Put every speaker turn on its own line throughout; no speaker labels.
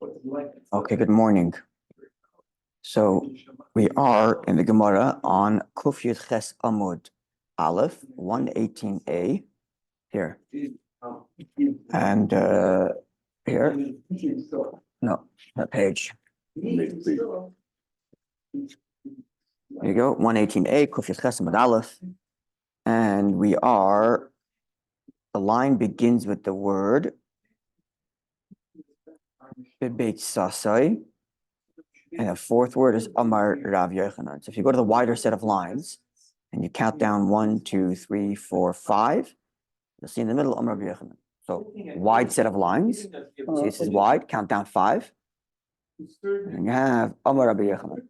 Okay, good morning. So we are in the Gemara on Kuf Yud Ches Amud Aleph 118a here. And here, no, that page. There you go, 118a, Kuf Yud Ches Amud Aleph. And we are, the line begins with the word Beit Sasai. And the fourth word is Amar Rav Yochanan. So if you go to the wider set of lines and you count down 1, 2, 3, 4, 5, you'll see in the middle Amar Rav Yochanan. So wide set of lines. See, this is wide. Count down 5. And you have Amar Rav Yochanan.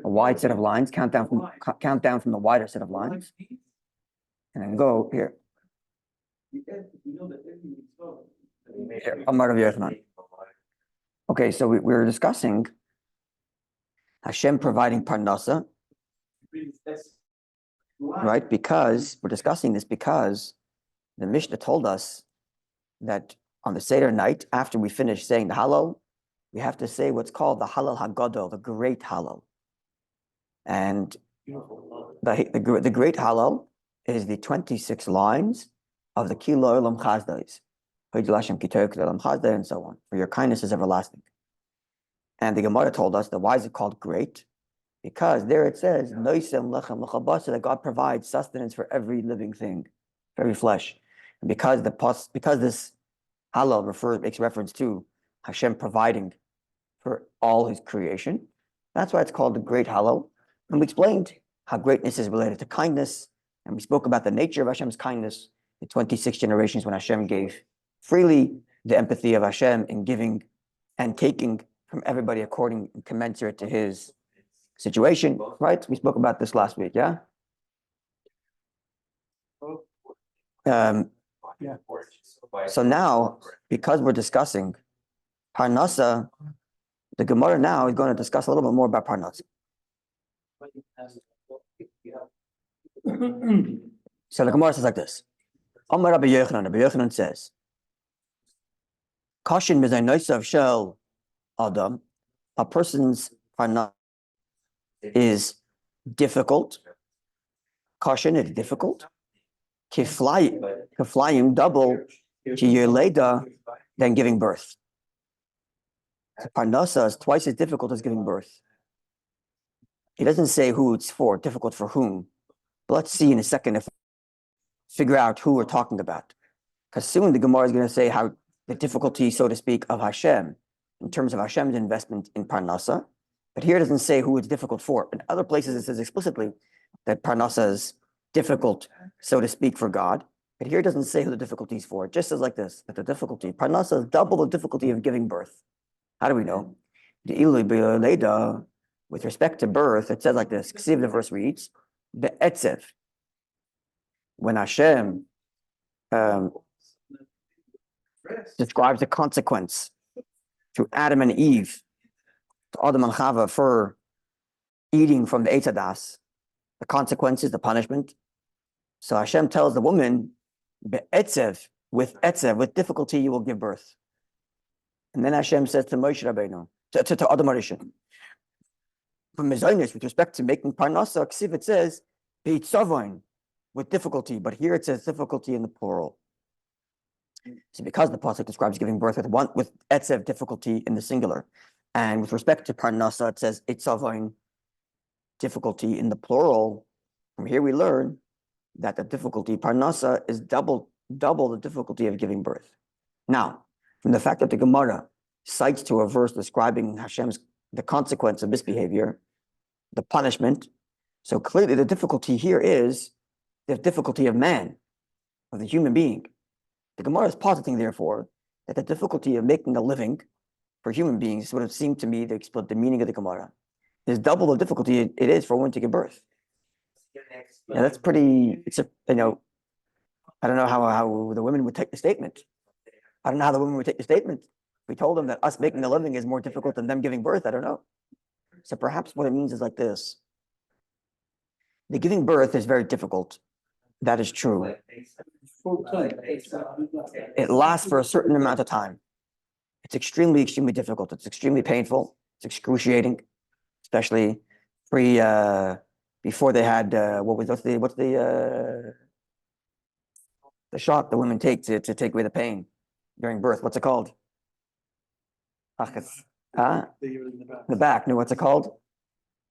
A wide set of lines. Count down from the wider set of lines. And then go here. Here, Amar Rav Yochanan. Okay, so we were discussing Hashem providing parnasa, right? Because we're discussing this because the Mishnah told us that on the Seder night, after we finish saying the Hallel, we have to say what's called the Hallel HaGadol, the Great Hallel. And the Great Hallel is the 26 lines of the Kilo Olam Chazdais. And so on. For your kindness is everlasting. And the Gemara told us that why is it called great? Because there it says that God provides sustenance for every living thing, for every flesh. And because this Hallel makes reference to Hashem providing for all His creation, that's why it's called the Great Hallel. And we explained how greatness is related to kindness, and we spoke about the nature of Hashem's kindness, the 26 generations when Hashem gave freely, the empathy of Hashem in giving and taking from everybody according and commensurate to his situation, right? We spoke about this last week, yeah? So now, because we're discussing Parnasa, the Gemara now is going to discuss a little bit more about Parnasa. So the Gemara says like this. Amar Rabbi Yochanan says, Kashin mizaynosav shel Adam, a person's parnasa is difficult. Kashin is difficult. Kiflayim double to yeleda than giving birth. Parnasa is twice as difficult as giving birth. He doesn't say who it's for, difficult for whom. But let's see in a second if we figure out who we're talking about. Because soon the Gemara is going to say how the difficulty, so to speak, of Hashem in terms of Hashem's investment in Parnasa. But here it doesn't say who it's difficult for. In other places it says explicitly that Parnasa is difficult, so to speak, for God. But here it doesn't say who the difficulty is for. It just says like this, that the difficulty, Parnasa is double the difficulty of giving birth. How do we know? With respect to birth, it says like this, see if the verse reads, Be'etzev. When Hashem describes the consequence to Adam and Eve, to Adam and Chava for eating from the Eitz Hadas, the consequences, the punishment. So Hashem tells the woman, Be'etzev, with difficulty you will give birth. And then Hashem says to Moshe Rabbeinu, to Adam Arishan, from Mezainis, with respect to making Parnasa, Ksiv, it says, Beitzavoin, with difficulty, but here it says difficulty in the plural. So because the pasuk describes giving birth with etzev, difficulty in the singular, and with respect to parnasa, it says itzavain, difficulty in the plural. From here we learn that the difficulty parnasa is double the difficulty of giving birth. Now, from the fact that the Gemara cites to a verse describing the consequence of misbehavior, the punishment, so clearly the difficulty here is the difficulty of man, of the human being. The Gemara is positing, therefore, that the difficulty of making a living for human beings would have seemed to me to explain the meaning of the Gemara is double the difficulty it is for one to give birth. Now that's pretty. I don't know how the women would take the statement. I don't know how the women would take the statement. We told them that us making a living is more difficult than them giving birth. I don't know. So perhaps what it means is like this: the giving birth is very difficult. That is true. It lasts for a certain amount of time. It's extremely, extremely difficult. It's extremely painful. It's excruciating, especially before they had what's the shot the women take to take away the pain during birth. What's it called? The back. No, what's it called?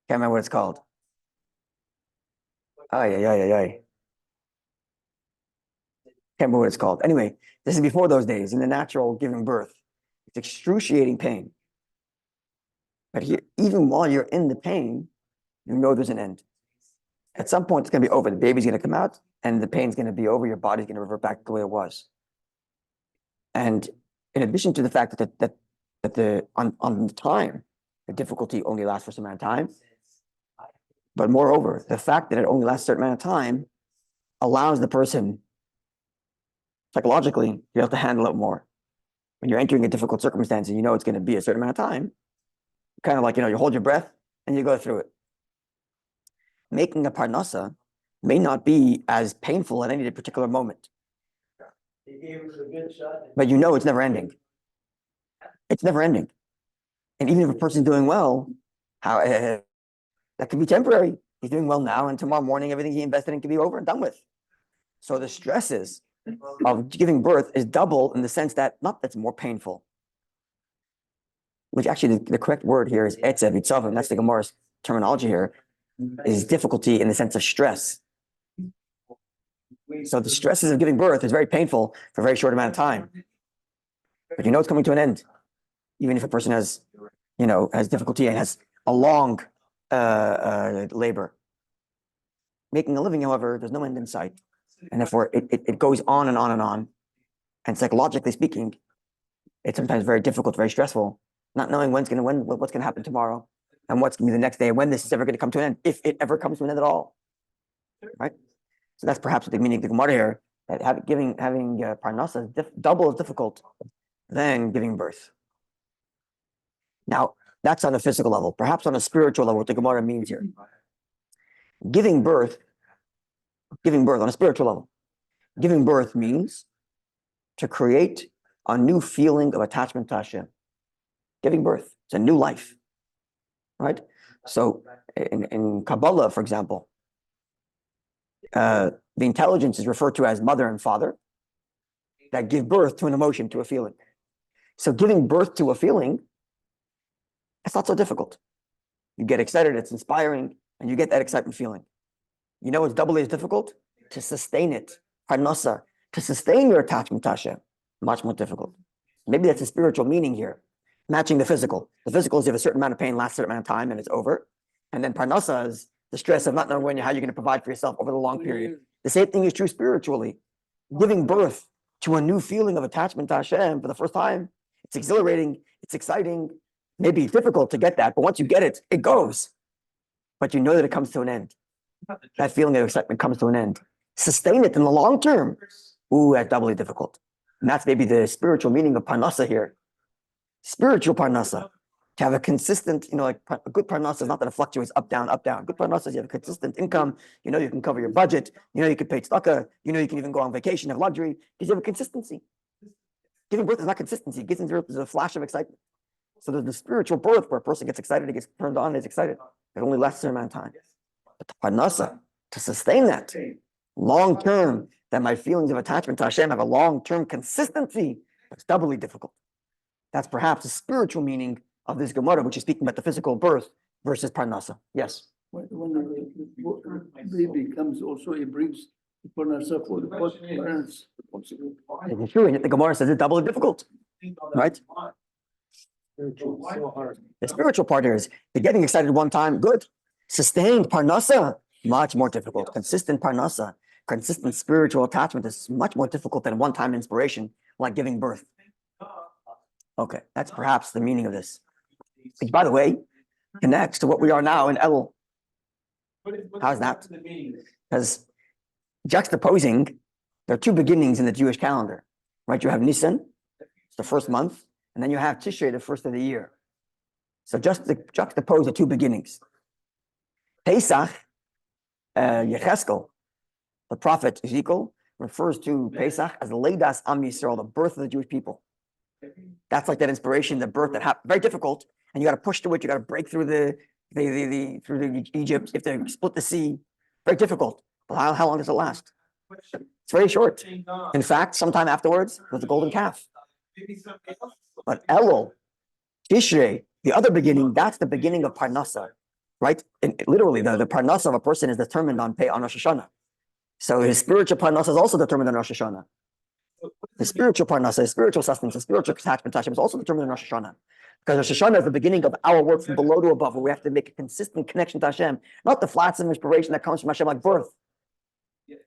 Can't remember what it's called. Can't remember what it's called. Anyway, this is before those days, in the natural giving birth. It's excruciating pain. But here, even while you're in the pain, you know there's an end. At some point, it's going to be over. The baby's going to come out, and the pain's going to be over. Your body's going to revert back to the way it was. And in addition to the fact that on the time, the difficulty only lasts for a certain amount of time, but moreover, the fact that it only lasts a certain amount of time allows the person psychologically to be able to handle it more. When you're entering a difficult circumstance and you know it's going to be a certain amount of time, kind of like, you hold your breath and you go through it. Making a parnasa may not be as painful at any particular moment, but it's never ending. It's never ending. And even if a person's doing well, that could be temporary. He's doing well now, and tomorrow morning, everything he invested in can be over and done with. So the stresses of giving birth is double in the sense that that's more painful. Which actually the correct word here is etzev, itzavim. That's the Gemara's terminology here. Is difficulty in the sense of stress. So the stresses of giving birth is very painful for a very short amount of time. But it's coming to an end. Even if a person has difficulty and has a long labor. Making a living, however, there's no end in sight. And therefore, it goes on and on and on. And psychologically speaking, it's sometimes very difficult, very stressful, not knowing what's going to happen tomorrow and what's going to be the next day, and when this is ever going to come to an end, if it ever comes to an end at all. Right? So that's perhaps what the meaning of the Gemara here, that having parnasa is double as difficult than giving birth. Now, that's on a physical level. Perhaps on a spiritual level, what the Gemara means here. Giving birth on a spiritual level. Giving birth means to create a new feeling of attachment to Hashem. Giving birth, it's a new life, right? So in Kabbalah, for example, the intelligence is referred to as mother and father that give birth to an emotion, to a feeling. So giving birth to a feeling, it's not so difficult. You get excited, it's inspiring, and you get that excitement feeling. It's doubly as difficult to sustain it. Parnasa, to sustain your attachment to Hashem, much more difficult. Maybe that's a spiritual meaning here, matching the physical. The physical is you have a certain amount of pain, lasts a certain amount of time, and it's over. And then parnasa is the stress of not knowing how you're going to provide for yourself over the long period. The same thing is true spiritually. Giving birth to a new feeling of attachment to Hashem for the first time, it's exhilarating, it's exciting. Maybe it's difficult to get that, but once you get it, it goes. But you know that it comes to an end. That feeling of excitement comes to an end. Sustain it in the long term. Ooh, that's doubly difficult. And that's maybe the spiritual meaning of parnasa here. Spiritual parnasa. To have a consistent, a good parnasa is not that it fluctuates up, down, up, down. Good parnasa is you have a consistent income. You can cover your budget. You can pay tzedakah. You can even go on vacation, have luxury, because you have a consistency. Giving birth is not consistency. Giving birth is a flash of excitement. So there's the spiritual birth where a person gets excited, he gets turned on, he's excited. It only lasts a certain amount of time. But the parnasa, to sustain that long term, that my feelings of attachment to Hashem have a long-term consistency, it's doubly difficult. That's perhaps the spiritual meaning of this Gemara, which is speaking about the physical birth versus parnasa. Yes?
When the baby comes also, it brings the parnasa for the parents.
It's true, and the Gemara says it's doubly difficult, right? The spiritual part here is the getting excited one time, good. Sustained parnasa, much more difficult. Consistent parnasa, consistent spiritual attachment is much more difficult than one-time inspiration, like giving birth. Okay, that's perhaps the meaning of this. Which, by the way, connects to what we are now in Elul. How's that? Because juxtaposing, there are two beginnings in the Jewish calendar, right? You have Nisan, it's the first month, and then you have Tishrei, the first of the year. So just to juxtapose the two beginnings. Pesach, Yecheskel, the prophet Ezekiel, refers to Pesach as the Leidas Am Yisrael, the birth of the Jewish people. That's like that inspiration, the birth that happened, very difficult, and you got to push through it. You got to break through through the Egypt. You have to split the sea. Very difficult. But how long does it last? It's very short. In fact, sometime afterwards was the golden calf. But Elul, Tishrei, the other beginning, that's the beginning of Parnasa, right? And literally, the Parnasa of a person is determined on Rosh Hashanah. So his spiritual Parnasa is also determined on Rosh Hashanah. The spiritual Parnasa, his spiritual sustenance, the spiritual attachment to Hashem is also determined on Rosh Hashanah. Because Rosh Hashanah is the beginning of our work from below to above, where we have to make a consistent connection to Hashem, not the flotsam inspiration that comes from Hashem like birth.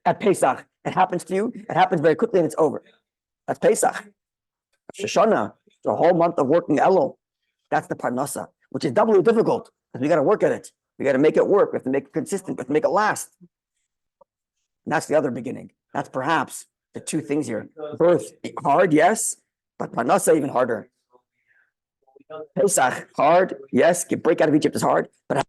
At Pesach, it happens to you, it happens very quickly and it's over. That's Pesach. Rosh Hashanah, the whole month of working Elul, that's the Parnasa, which is doubly difficult because we got to work at it. We got to make it work. We have to make it consistent. We have to make it last. And that's the other beginning. That's perhaps the two things here. Birth, hard, yes, but Parnasa even harder. Pesach, hard, yes, break out of Egypt is hard, but